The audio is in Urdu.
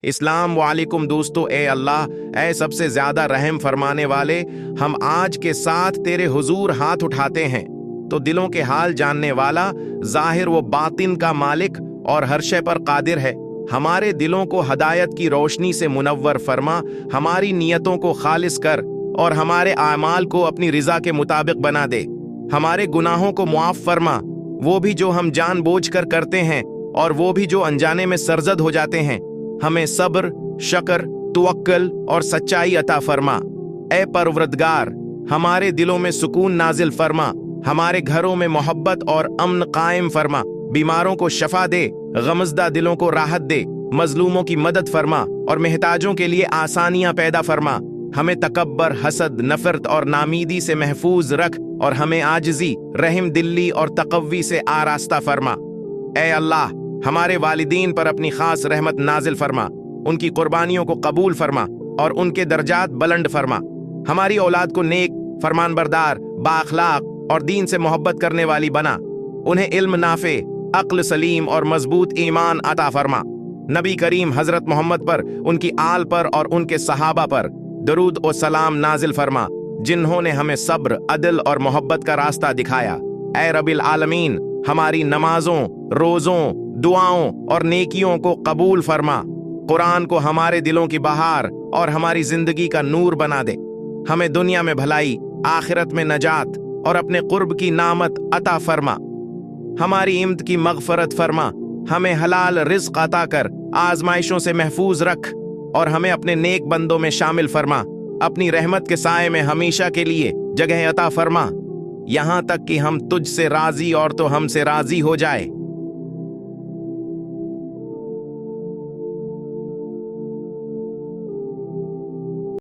اسلام علیکم دوستو، اے اللہ، اے سب سے زیادہ رحم فرمانے والے، ہم آج کے ساتھ تیرے حضور ہاتھ اٹھاتے ہیں تو دلوں کے حال جاننے والا، ظاہر و باطن کا مالک اور ہر شے پر قادر ہے، ہمارے دلوں کو ہدایت کی روشنی سے منور فرما، ہماری نیتوں کو خالص کر اور ہمارے اعمال کو اپنی رضا کے مطابق بنا دے، ہمارے گناہوں کو معاف فرما، وہ بھی جو ہم جان بوجھ کر کرتے ہیں اور وہ بھی جو انجانے میں سرزد ہو جاتے ہیں، ہمیں صبر، شکر، توکل اور سچائی عطا فرما۔ اے پروردگار، ہمارے دلوں میں سکون نازل فرما، ہمارے گھروں میں محبت اور امن قائم فرما، بیماروں کو شفا دے، غمزدہ دلوں کو راحت دے، مظلوموں کی مدد فرما اور محتاجوں کے لیے آسانیاں پیدا فرما، ہمیں تکبر، حسد، نفرت اور نامیدی سے محفوظ رکھ اور ہمیں عاجزی، رحم دلی اور تقوی سے آراستہ فرما۔ اے اللہ، ہمارے والدین پر اپنی خاص رحمت نازل فرما، ان کی قربانیوں کو قبول فرما اور ان کے درجات بلند فرما، ہماری اولاد کو نیک، فرمان بردار، بااخلاق اور دین سے محبت کرنے والی بنا، انہیں علم نافع، عقل سلیم اور مضبوط ایمان عطا فرما۔ نبی کریم حضرت محمد پر، ان کی آل پر اور ان کے صحابہ پر درود و سلام نازل فرما، جنہوں نے ہمیں صبر، عدل اور محبت کا راستہ دکھایا۔ اے رب العالمین، ہماری نمازوں، روزوں، دعاؤں اور نیکیوں کو قبول فرما، قرآن کو ہمارے دلوں کی بہار اور ہماری زندگی کا نور بنا دے، ہمیں دنیا میں بھلائی، آخرت میں نجات اور اپنے قرب کی نعمت عطا فرما، ہماری امت کی مغفرت فرما، ہمیں حلال رزق عطا کر آزمائشوں سے محفوظ رکھ اور ہمیں اپنے نیک بندوں میں شامل فرما، اپنی رحمت کے سائے میں ہمیشہ کے لیے جگہ عطا فرما، یہاں تک کہ ہم تجھ سے راضی اور تو ہم سے راضی ہو جائے۔